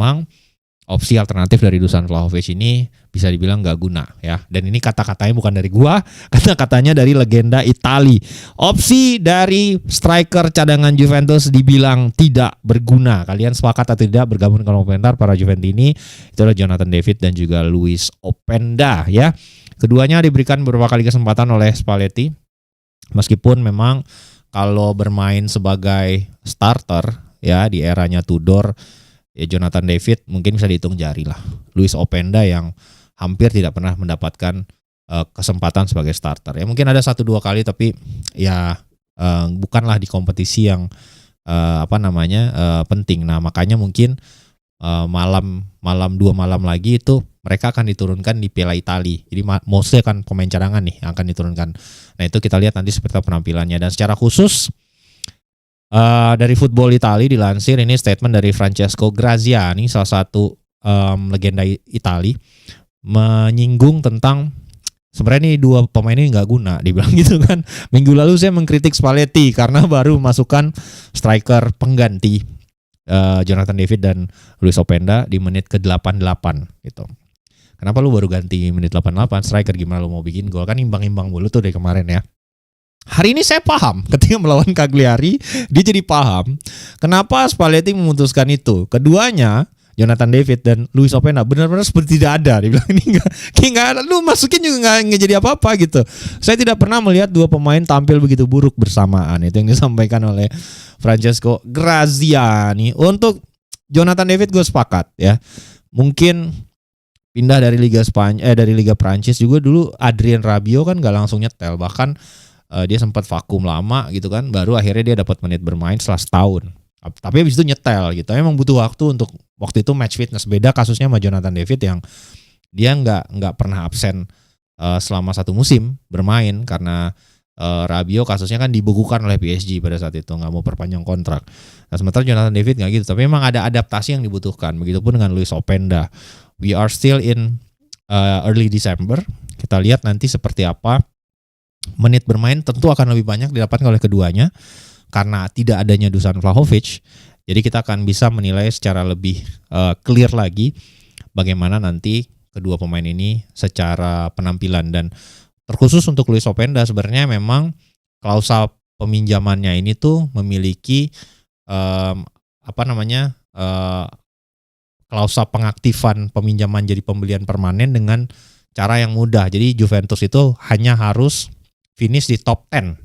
memang opsi alternatif dari Dusan Vlahovic ini bisa dibilang gak guna ya. Dan ini kata-katanya bukan dari gua, kata-katanya dari legenda Itali. Opsi dari striker cadangan Juventus dibilang tidak berguna. Kalian sepakat atau tidak? Bergabung di kolom komentar para Juventini. Itu adalah Jonathan David dan juga Luis Openda ya. Keduanya diberikan beberapa kali kesempatan oleh Spalletti. Meskipun memang kalau bermain sebagai starter ya di eranya Tudor, ya Jonathan David mungkin bisa dihitung jari lah. Luis Openda yang hampir tidak pernah mendapatkan kesempatan sebagai starter. Ya mungkin ada 1-2 kali tapi ya bukanlah di kompetisi yang penting. Nah, makanya mungkin malam 2 malam lagi itu mereka akan diturunkan di Piala Italia. Jadi mostly akan pemain cadangan nih yang akan diturunkan. Nah, itu kita lihat nanti seperti penampilannya. Dan secara khusus dari Football Italia dilansir ini statement dari Francesco Graziani, salah satu legenda Italia, menyinggung tentang sebenarnya ini 2 pemain ini nggak guna, dibilang gitu kan. Minggu lalu saya mengkritik Spalletti karena baru masukkan striker pengganti Jonathan David dan Luis Openda di menit ke-88 gitu. Kenapa lu baru ganti menit 88 striker, gimana lu mau bikin gol? Kan imbang-imbang mulu tuh dari kemarin ya. Hari ini saya paham ketika melawan Cagliari, dia jadi paham kenapa Spalletti memutuskan itu. Keduanya, Jonathan David dan Luis Openda benar-benar seperti tidak ada. Dia bilang ini nggak ada, lu masukin juga nggak jadi apa-apa gitu. Saya tidak pernah melihat 2 pemain tampil begitu buruk bersamaan. Itu yang disampaikan oleh Francesco Graziani. Untuk Jonathan David gue sepakat ya. Mungkin pindah dari Liga Prancis juga dulu Adrien Rabiot kan nggak langsung nyetel, bahkan dia sempat vakum lama gitu kan, baru akhirnya dia dapat menit bermain setelah setahun. Tapi habis itu nyetel gitu. Emang butuh waktu untuk waktu itu match fitness. Beda kasusnya sama Jonathan David yang dia nggak pernah absen selama 1 musim bermain karena Rabiot kasusnya kan dibekukan oleh PSG pada saat itu, nggak mau perpanjang kontrak. Nah, sementara Jonathan David nggak gitu. Tapi memang ada adaptasi yang dibutuhkan. Begitupun dengan Luis Openda. We are still in early December. Kita lihat nanti seperti apa. Menit bermain tentu akan lebih banyak didapatkan oleh keduanya karena tidak adanya Dusan Vlahovic. Jadi kita akan bisa menilai secara lebih clear lagi bagaimana nanti kedua pemain ini secara penampilan. Dan terkhusus untuk Luis Openda sebenarnya memang klausa peminjamannya ini tuh memiliki klausa pengaktifan peminjaman jadi pembelian permanen dengan cara yang mudah. Jadi Juventus itu hanya harus finish di top 10